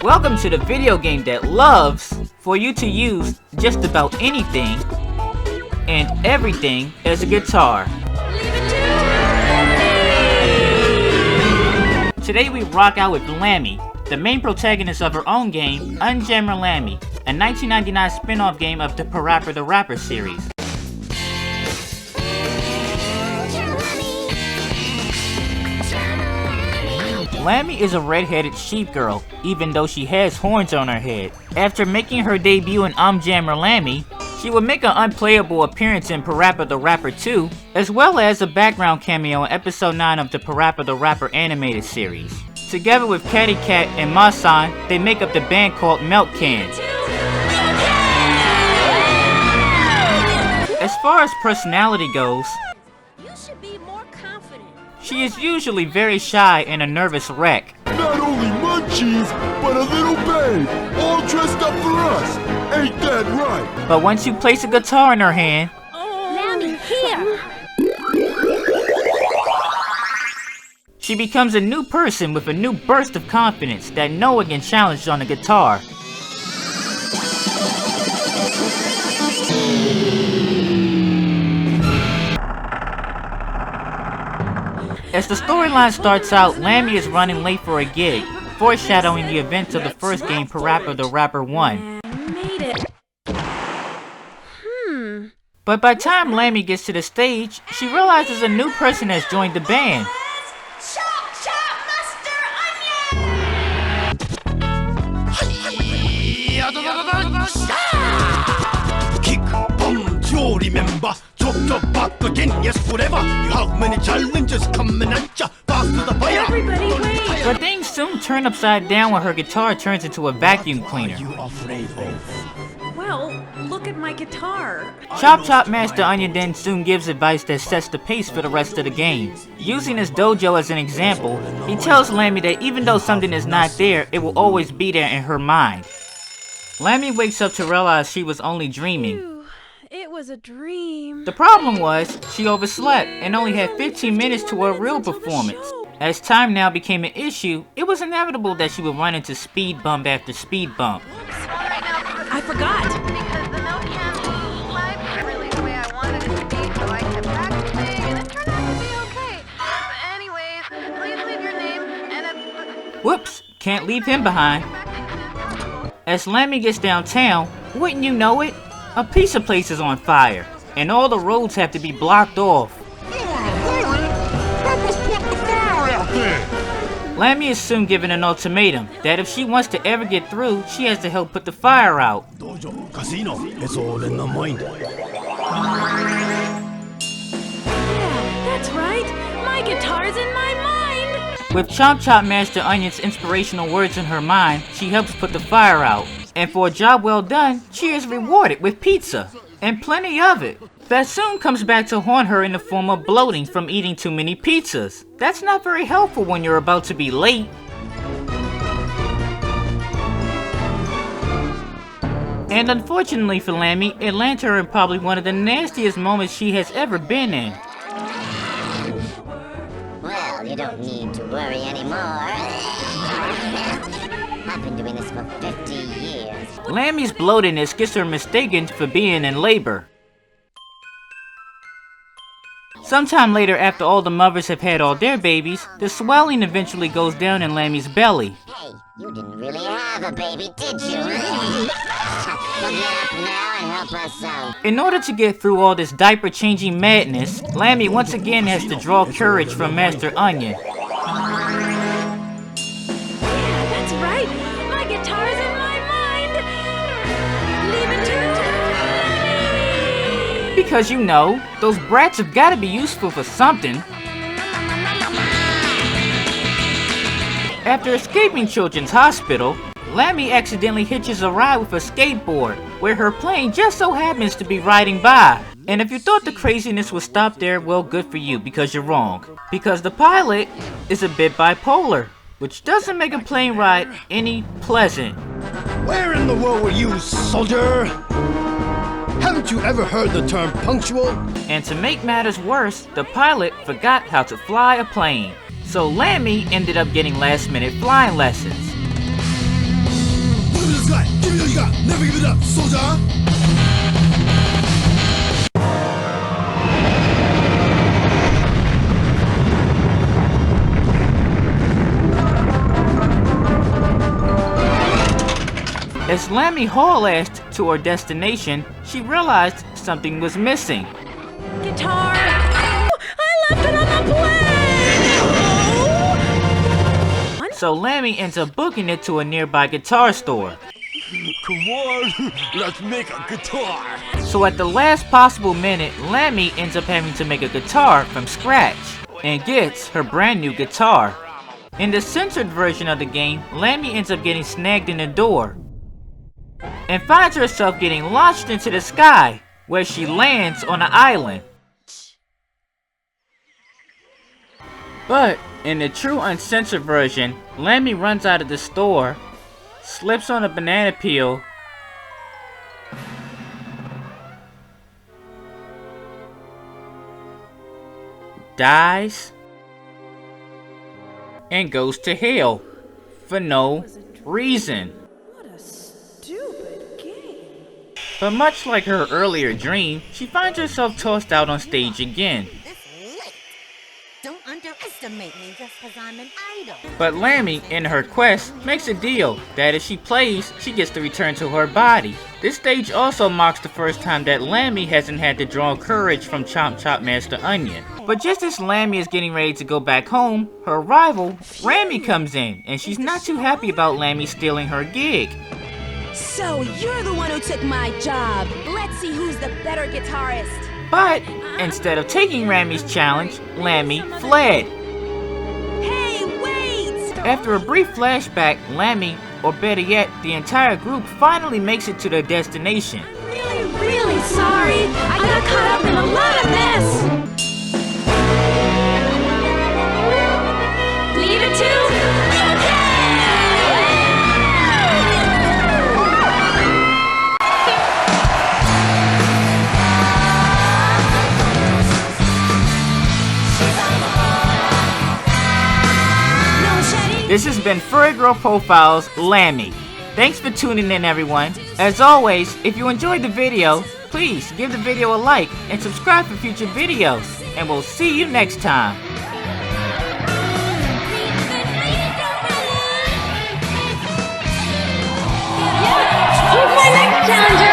Welcome to the video game that loves for you to use just about anything and everything as a guitar. Today we rock out with Lammy, the main protagonist of her own game, UmJammer Lammy, a 1999 spin-off game of the PaRappa The Rapper series. Lammy is a red-headed sheep girl, even though she has horns on her head. After making her debut in UmJammer Lammy, she would make an unplayable appearance in PaRappa The Rapper 2, as well as a background cameo in episode 9 of the PaRappa The Rapper animated series. Together with Catty Cat and Masan, they make up the band called Milk Can. As far as personality goes, she is usually very shy and a nervous wreck. Not only munchies, but a little babe, all dressed up for us. Ain't that right? But once you place a guitar in her hand, Lammy, here! she becomes a new person with a new burst of confidence that no one can challenge on the guitar. As the storyline starts out, Lammy is running late for a gig, foreshadowing the events of the first game PaRappa The Rapper 1. Made it. But by the time Lammy gets to the stage, she realizes a new person has joined the band. Kick, boom, you remember? Chop, chop, back again, yes, forever. You have many challenges coming at ya. Pass to the fire. Everybody wait! But things soon turn upside down when her guitar turns into a vacuum cleaner. What are you afraid of? Well, look at my guitar. Chop Chop Master Onion then soon gives advice that sets the pace for the rest of the game. Using his dojo as an example, he tells Lammy that even though something is not there, it will always be there in her mind. Lammy wakes up to realize she was only dreaming. Phew, it was a dream. The problem was, she overslept and only had 15 minutes to her real performance. As time now became an issue, it was inevitable that she would run into speed bump after speed bump. I forgot. Because the milk can live really the way I wanted it to be, so I kept practicing, and it turned out to be okay. But anyways, please leave your name and a... Whoops, can't leave him behind. As Lammy gets downtown, wouldn't you know it, a pizza place is on fire, and all the roads have to be blocked off. Lammy is soon given an ultimatum that if she wants to ever get through, she has to help put the fire out. Dojo, casino, it's all in the mind. Yeah, that's right. My guitar's in my mind. With Chop Chop Master Onion's inspirational words in her mind, she helps put the fire out. And for a job well done, she is rewarded with pizza. And plenty of it. That soon comes back to haunt her in the form of bloating from eating too many pizzas. That's not very helpful when you're about to be late. And unfortunately for Lammy, it lands her in probably one of the nastiest moments she has ever been in. Well, you don't need to worry anymore. I've been doing this for 50 years. Lammy's bloatedness gets her mistaken for being in labor. Sometime later, after all the mothers have had all their babies, the swelling eventually goes down in Lammy's belly. Hey, you didn't really have a baby, did you? Well, get up now and help us out. In order to get through all this diaper-changing madness, Lammy once again has to draw courage from Master Onion. That's right. My guitar's in my mind. Leave it to me. Because you know, those brats have got to be useful for something. After escaping Children's Hospital, Lammy accidentally hitches a ride with a skateboard, where her plane just so happens to be riding by. And if you thought the craziness would stop there, well, good for you, because you're wrong. Because the pilot is a bit bipolar, which doesn't make a plane ride any pleasant. Where in the world were you, soldier? Haven't you ever heard the term punctual? And to make matters worse, the pilot forgot how to fly a plane. So Lammy ended up getting last-minute flying lessons. Look at this guy! Give me all you got! Never give it up, soldier! As Lammy haul-assed to her destination, she realized something was missing. Guitar! Oh, I left it on the plane! So Lammy ends up booking it to a nearby guitar store. Come on, let's make a guitar! So at the last possible minute, Lammy ends up having to make a guitar from scratch, and gets her brand new guitar. In the censored version of the game, Lammy ends up getting snagged in the door, and finds herself getting launched into the sky, where she lands on an island. But in the true uncensored version, Lammy runs out of the store, slips on a banana peel, dies, and goes to hell for no reason. But much like her earlier dream, she finds herself tossed out on stage again. Don't underestimate me just because I'm an idol. But Lammy, in her quest, makes a deal that if she plays, she gets to return to her body. This stage also marks the first time that Lammy hasn't had to draw courage from Chomp Chop Master Onion. But just as Lammy is getting ready to go back home, her rival, Rammy, comes in, and she's not too happy about Lammy stealing her gig. So you're the one who took my job. Let's see who's the better guitarist. But instead of taking Rammy's challenge, Lammy fled. Hey, wait! After a brief flashback, Lammy, or better yet, the entire group finally makes it to their destination. Really sorry. I got caught up in a lot of mess. Leave it to This has been Furry Girl Profiles-Lammy. Thanks for tuning in, everyone. As always, if you enjoyed the video, please give the video a like and subscribe for future videos. And we'll see you next time. Who's my next challenger?